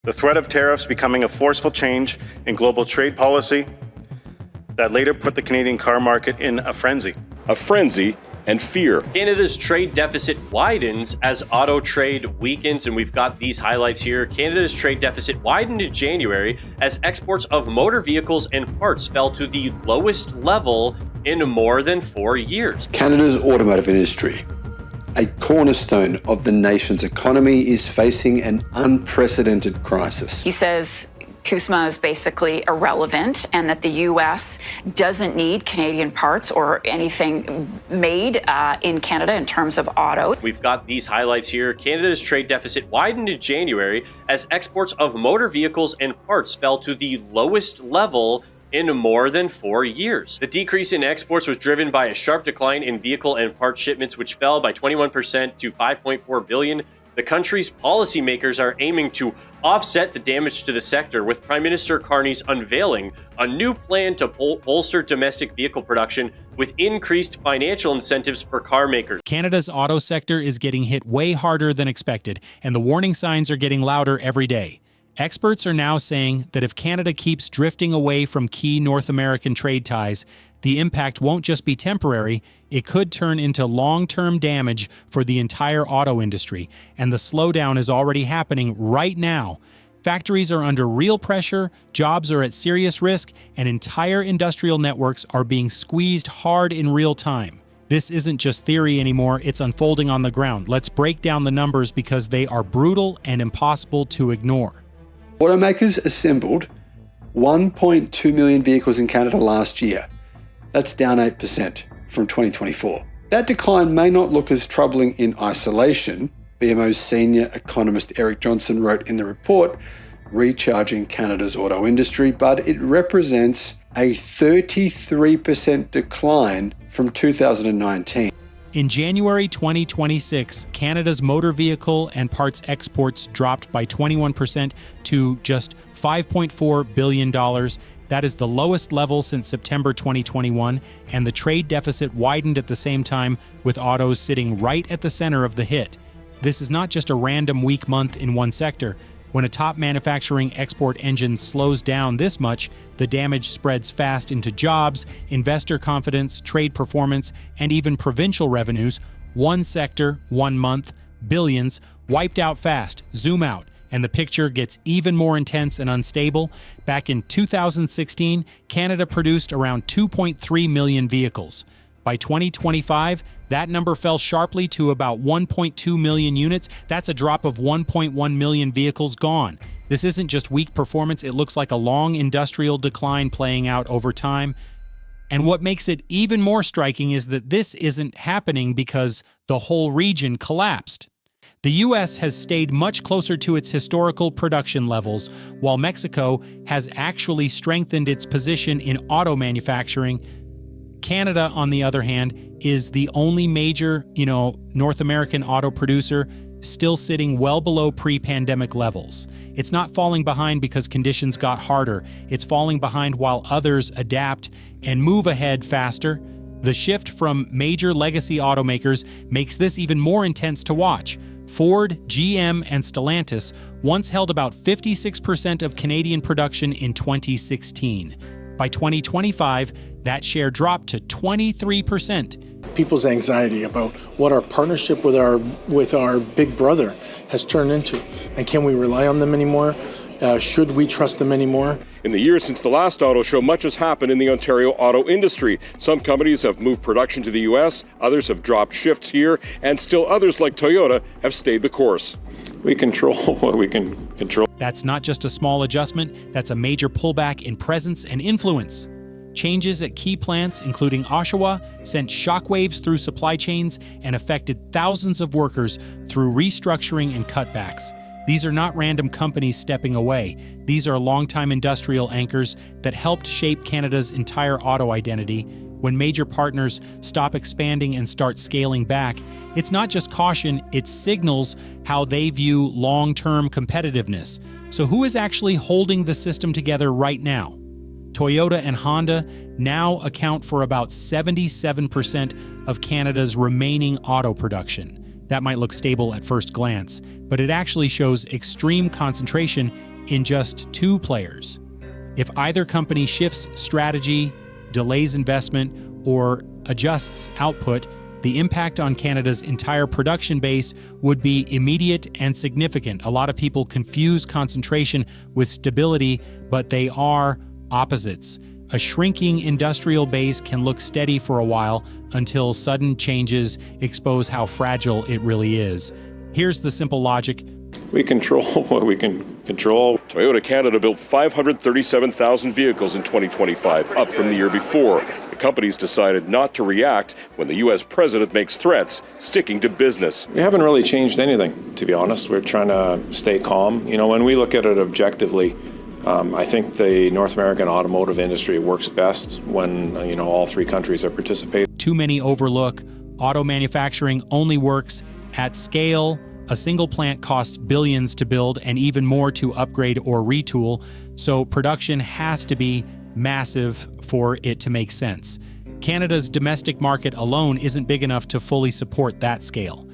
The threat of tariffs becoming a forceful change in global trade policy that later put the Canadian car market in a frenzy. A frenzy and fear. Canada's trade deficit widens as auto trade weakens, and we've got these highlights here. Canada's trade deficit widened in January as exports of motor vehicles and parts fell to the lowest level in more than 4 years. Canada's automotive industry, a cornerstone of the nation's economy, is facing an unprecedented crisis. He says CUSMA is basically irrelevant and that the U.S. doesn't need Canadian parts or anything made in Canada in terms of auto. We've got these highlights here. Canada's trade deficit widened in January as exports of motor vehicles and parts fell to the lowest level in more than 4 years. The decrease in exports was driven by a sharp decline in vehicle and part shipments, which fell by 21% to 5.4 billion. The country's policymakers are aiming to offset the damage to the sector, with Prime Minister Carney's unveiling a new plan to bolster domestic vehicle production with increased financial incentives for car makers. Canada's auto sector is getting hit way harder than expected, and the warning signs are getting louder every day. Experts are now saying that if Canada keeps drifting away from key North American trade ties, the impact won't just be temporary, it could turn into long-term damage for the entire auto industry, and the slowdown is already happening right now. Factories are under real pressure, jobs are at serious risk, and entire industrial networks are being squeezed hard in real time. This isn't just theory anymore, it's unfolding on the ground. Let's break down the numbers because they are brutal and impossible to ignore. Automakers assembled 1.2 million vehicles in Canada last year. That's down 8% from 2024. That decline may not look as troubling in isolation, BMO's senior economist Eric Johnson wrote in the report, Recharging Canada's Auto Industry, but it represents a 33% decline from 2019. In January 2026, Canada's motor vehicle and parts exports dropped by 21% to just $5.4 billion. That is the lowest level since September 2021, and the trade deficit widened at the same time, with autos sitting right at the center of the hit. This is not just a random weak month in one sector. When a top manufacturing export engine slows down this much, the damage spreads fast into jobs, investor confidence, trade performance, and even provincial revenues. One sector, 1 month, billions, wiped out fast. Zoom out, and the picture gets even more intense and unstable. Back in 2016, Canada produced around 2.3 million vehicles. By 2025, that number fell sharply to about 1.2 million units. That's a drop of 1.1 million vehicles gone. This isn't just weak performance, it looks like a long industrial decline playing out over time. And what makes it even more striking is that this isn't happening because the whole region collapsed. The U.S. has stayed much closer to its historical production levels, while Mexico has actually strengthened its position in auto manufacturing. Canada, on the other hand, is the only major, North American auto producer still sitting well below pre-pandemic levels. It's not falling behind because conditions got harder. It's falling behind while others adapt and move ahead faster. The shift from major legacy automakers makes this even more intense to watch. Ford, GM, and Stellantis once held about 56% of Canadian production in 2016. By 2025, that share dropped to 23%. People's anxiety about what our partnership with our big brother has turned into, and can we rely on them anymore? Should we trust them anymore? In the years since the last auto show, much has happened in the Ontario auto industry. Some companies have moved production to the U.S., others have dropped shifts here, and still others like Toyota have stayed the course. We control what we can control. That's not just a small adjustment, that's a major pullback in presence and influence. Changes at key plants, including Oshawa, sent shockwaves through supply chains and affected thousands of workers through restructuring and cutbacks. These are not random companies stepping away. These are longtime industrial anchors that helped shape Canada's entire auto identity. When major partners stop expanding and start scaling back, it's not just caution, it signals how they view long-term competitiveness. So who is actually holding the system together right now? Toyota and Honda now account for about 77% of Canada's remaining auto production. That might look stable at first glance, but it actually shows extreme concentration in just 2 players. If either company shifts strategy, delays investment, or adjusts output, the impact on Canada's entire production base would be immediate and significant. A lot of people confuse concentration with stability, but they are opposites. A shrinking industrial base can look steady for a while until sudden changes expose how fragile it really is. Here's the simple logic. We control what we can control. Toyota Canada built 537,000 vehicles in 2025, up from the year before. The company's decided not to react when the U.S. president makes threats, sticking to business. We haven't really changed anything, to be honest. We're trying to stay calm. You know, when we look at it objectively, I think the North American automotive industry works best when, all 3 countries are participating. Too many overlook. Auto manufacturing only works at scale. A single plant costs billions to build and even more to upgrade or retool, so production has to be massive for it to make sense. Canada's domestic market alone isn't big enough to fully support that scale.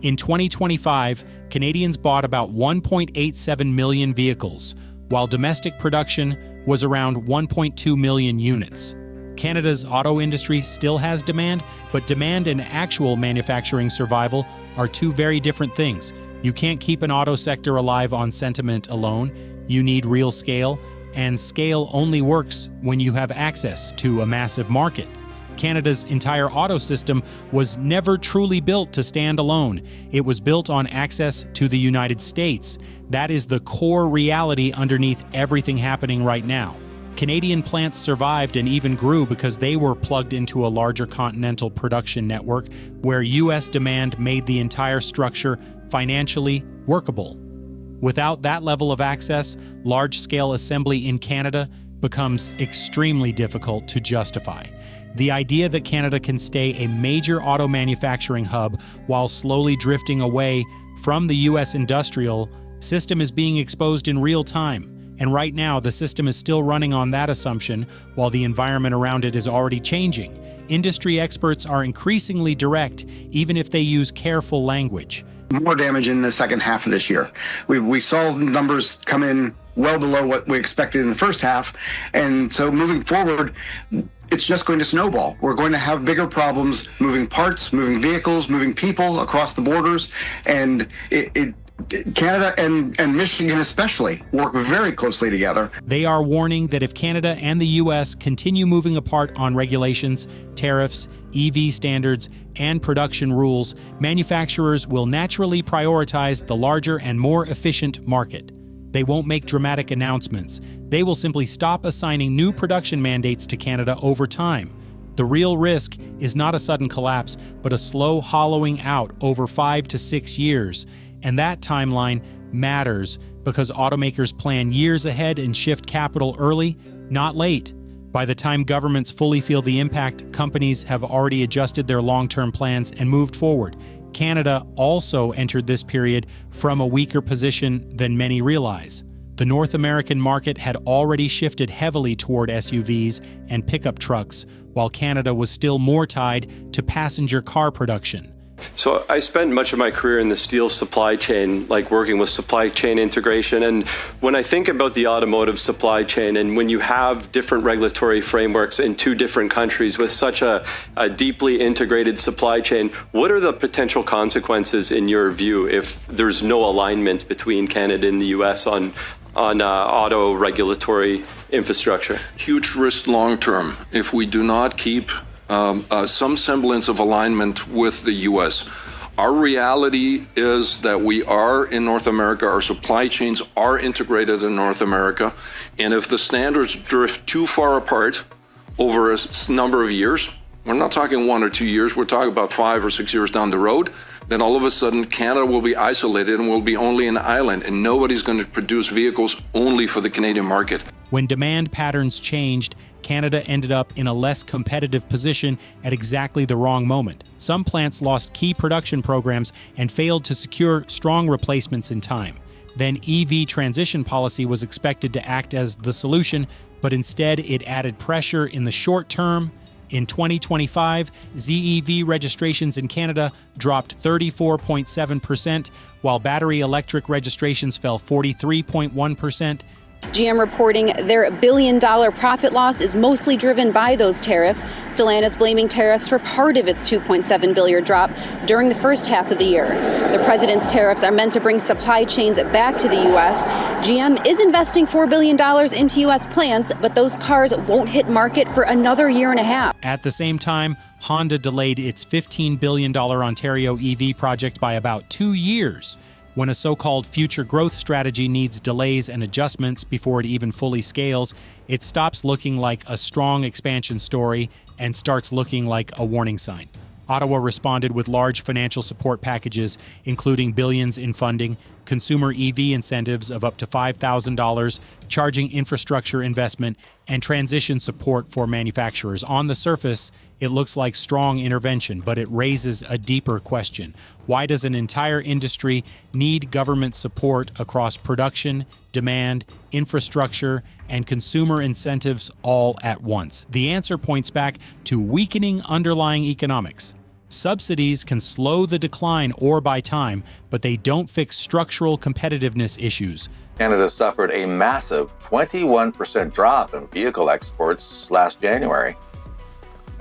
In 2025, Canadians bought about 1.87 million vehicles, while domestic production was around 1.2 million units. Canada's auto industry still has demand, but demand and actual manufacturing survival are 2 very different things. You can't keep an auto sector alive on sentiment alone. You need real scale, and scale only works when you have access to a massive market. Canada's entire auto system was never truly built to stand alone. It was built on access to the United States. That is the core reality underneath everything happening right now. Canadian plants survived and even grew because they were plugged into a larger continental production network where U.S. demand made the entire structure financially workable. Without that level of access, large-scale assembly in Canada becomes extremely difficult to justify. The idea that Canada can stay a major auto manufacturing hub while slowly drifting away from the U.S. industrial system is being exposed in real time. And right now, the system is still running on that assumption, while the environment around it is already changing. Industry experts are increasingly direct, even if they use careful language. More damage in the second half of this year. We saw numbers come in well below what we expected in the first half, and so moving forward, it's just going to snowball. We're going to have bigger problems moving parts, moving vehicles, moving people across the borders, and Canada and Michigan especially work very closely together. They are warning that if Canada and the U.S. continue moving apart on regulations, tariffs, EV standards, and production rules, manufacturers will naturally prioritize the larger and more efficient market. They won't make dramatic announcements. They will simply stop assigning new production mandates to Canada over time. The real risk is not a sudden collapse, but a slow hollowing out over 5 to 6 years. And that timeline matters because automakers plan years ahead and shift capital early, not late. By the time governments fully feel the impact, companies have already adjusted their long-term plans and moved forward. Canada also entered this period from a weaker position than many realize. The North American market had already shifted heavily toward SUVs and pickup trucks, while Canada was still more tied to passenger car production. So I spent much of my career in the steel supply chain, like working with supply chain integration. And when I think about the automotive supply chain, and when you have different regulatory frameworks in 2 different countries with such a deeply integrated supply chain, what are the potential consequences in your view if there's no alignment between Canada and the US on auto regulatory infrastructure? Huge risk long term if we do not keep some semblance of alignment with the U.S. Our reality is that we are in North America, our supply chains are integrated in North America, and if the standards drift too far apart over a number of years, we're not talking 1 or 2 years, we're talking about 5 or 6 years down the road, then all of a sudden Canada will be isolated and will be only an island, and nobody's going to produce vehicles only for the Canadian market. When demand patterns changed, Canada ended up in a less competitive position at exactly the wrong moment. Some plants lost key production programs and failed to secure strong replacements in time. Then EV transition policy was expected to act as the solution, but instead it added pressure in the short term In 2025, ZEV registrations in Canada dropped 34.7%, while battery electric registrations fell 43.1%. GM reporting their billion-dollar profit loss is mostly driven by those tariffs. Stellantis blaming tariffs for part of its $2.7 billion drop during the first half of the year. The president's tariffs are meant to bring supply chains back to the U.S. GM is investing $4 billion into U.S. plants, but those cars won't hit market for another year and a half. At the same time, Honda delayed its $15 billion Ontario EV project by about 2 years. When a so-called future growth strategy needs delays and adjustments before it even fully scales, it stops looking like a strong expansion story and starts looking like a warning sign. Ottawa responded with large financial support packages, including billions in funding, consumer EV incentives of up to $5,000, charging infrastructure investment, and transition support for manufacturers. On the surface, it looks like strong intervention, but it raises a deeper question. Why does an entire industry need government support across production, demand, infrastructure, and consumer incentives all at once? The answer points back to weakening underlying economics. Subsidies can slow the decline or buy time, but they don't fix structural competitiveness issues. Canada suffered a massive 21% drop in vehicle exports last January.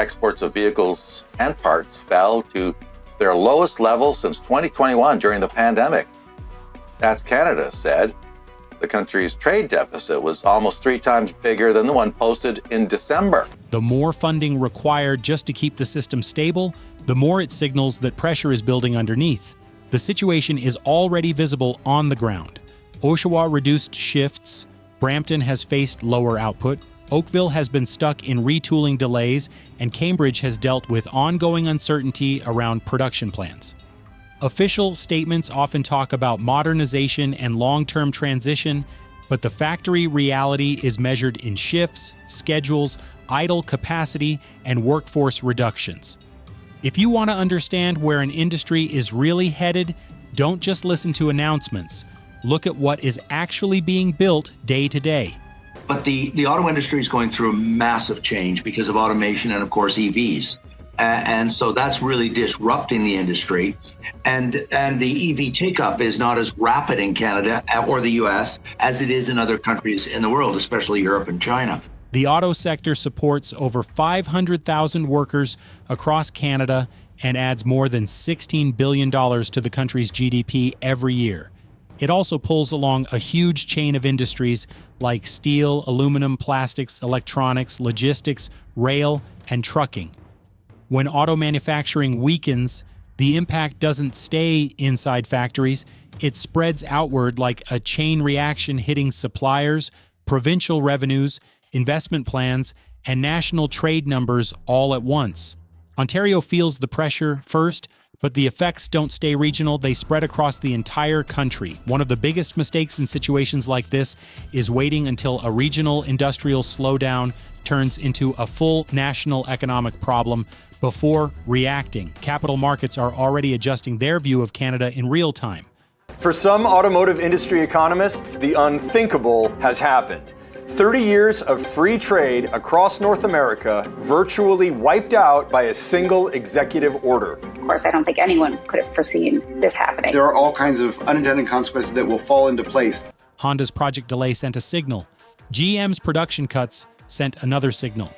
Exports of vehicles and parts fell to their lowest level since 2021 during the pandemic. That's Canada said. The country's trade deficit was almost 3 times bigger than the one posted in December. The more funding required just to keep the system stable, the more it signals that pressure is building underneath. The situation is already visible on the ground. Oshawa reduced shifts, Brampton has faced lower output, Oakville has been stuck in retooling delays, and Cambridge has dealt with ongoing uncertainty around production plans. Official statements often talk about modernization and long-term transition, but the factory reality is measured in shifts, schedules, idle capacity, and workforce reductions. If you want to understand where an industry is really headed, don't just listen to announcements. Look at what is actually being built day to day. But the auto industry is going through a massive change because of automation and, of course, EVs. And so that's really disrupting the industry. And the EV take-up is not as rapid in Canada or the U.S. as it is in other countries in the world, especially Europe and China. The auto sector supports over 500,000 workers across Canada and adds more than $16 billion to the country's GDP every year. It also pulls along a huge chain of industries like steel, aluminum, plastics, electronics, logistics, rail, and trucking. When auto manufacturing weakens, the impact doesn't stay inside factories. It spreads outward like a chain reaction, hitting suppliers, provincial revenues, investment plans, and national trade numbers all at once. Ontario feels the pressure first, but the effects don't stay regional, they spread across the entire country. One of the biggest mistakes in situations like this is waiting until a regional industrial slowdown turns into a full national economic problem before reacting. Capital markets are already adjusting their view of Canada in real time. For some automotive industry economists, the unthinkable has happened. 30 years of free trade across North America virtually wiped out by a single executive order. Of course, I don't think anyone could have foreseen this happening. There are all kinds of unintended consequences that will fall into place. Honda's project delay sent a signal. GM's production cuts sent another signal.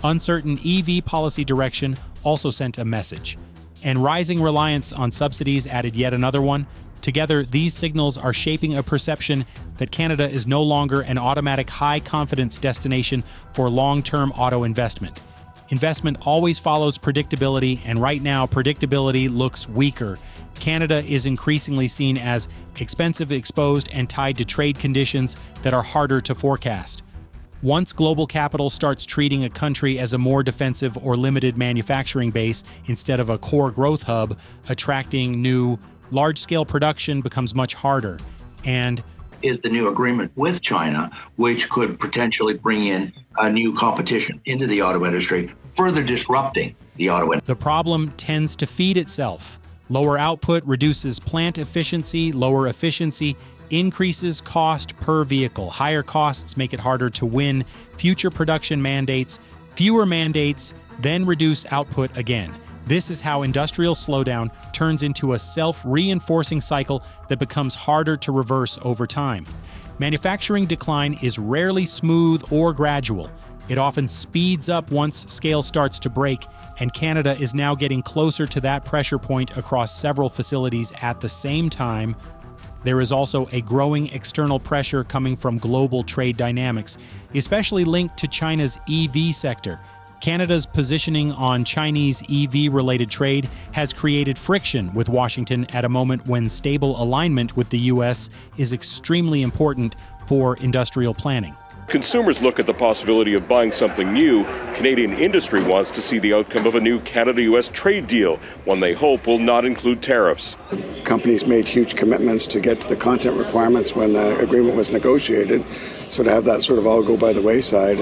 Uncertain EV policy direction also sent a message. And rising reliance on subsidies added yet another one. Together, these signals are shaping a perception that Canada is no longer an automatic high-confidence destination for long-term auto investment. Investment always follows predictability, and right now, predictability looks weaker. Canada is increasingly seen as expensive, exposed, and tied to trade conditions that are harder to forecast. Once global capital starts treating a country as a more defensive or limited manufacturing base instead of a core growth hub, attracting new large-scale production becomes much harder. And is the new agreement with China, which could potentially bring in a new competition into the auto industry, further disrupting the auto industry. The problem tends to feed itself. Lower output reduces plant efficiency, lower efficiency increases cost per vehicle. Higher costs make it harder to win future production mandates. Fewer mandates then reduce output again. This is how industrial slowdown turns into a self-reinforcing cycle that becomes harder to reverse over time. Manufacturing decline is rarely smooth or gradual. It often speeds up once scale starts to break, and Canada is now getting closer to that pressure point across several facilities at the same time. There is also a growing external pressure coming from global trade dynamics, especially linked to China's EV sector. Canada's positioning on Chinese EV-related trade has created friction with Washington at a moment when stable alignment with the U.S. is extremely important for industrial planning. Consumers look at the possibility of buying something new. Canadian industry wants to see the outcome of a new Canada-U.S. trade deal, one they hope will not include tariffs. Companies made huge commitments to get to the content requirements when the agreement was negotiated. So to have that sort of all go by the wayside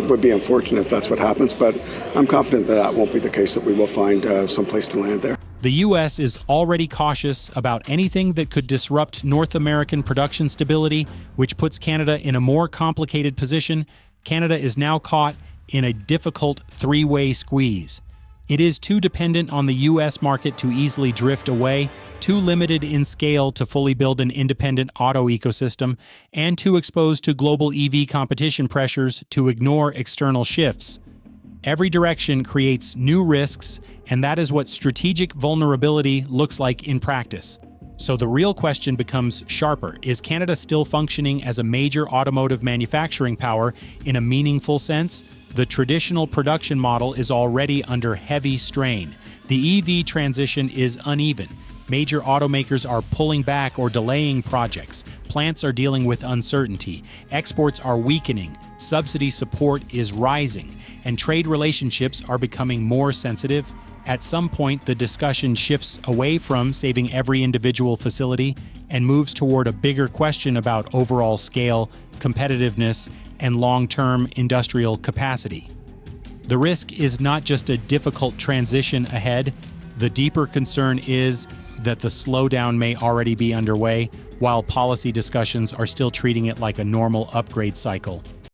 would be unfortunate if that's what happens, but I'm confident that that won't be the case, that we will find some place to land there. The U.S. is already cautious about anything that could disrupt North American production stability, which puts Canada in a more complicated position. Canada is now caught in a difficult three-way squeeze. It is too dependent on the U.S. market to easily drift away, too limited in scale to fully build an independent auto ecosystem, and too exposed to global EV competition pressures to ignore external shifts. Every direction creates new risks, and that is what strategic vulnerability looks like in practice. So the real question becomes sharper. Is Canada still functioning as a major automotive manufacturing power in a meaningful sense? The traditional production model is already under heavy strain. The EV transition is uneven. Major automakers are pulling back or delaying projects. Plants are dealing with uncertainty. Exports are weakening. Subsidy support is rising. And trade relationships are becoming more sensitive. At some point, the discussion shifts away from saving every individual facility and moves toward a bigger question about overall scale, competitiveness, and long-term industrial capacity. The risk is not just a difficult transition ahead. The deeper concern is that the slowdown may already be underway, while policy discussions are still treating it like a normal upgrade cycle.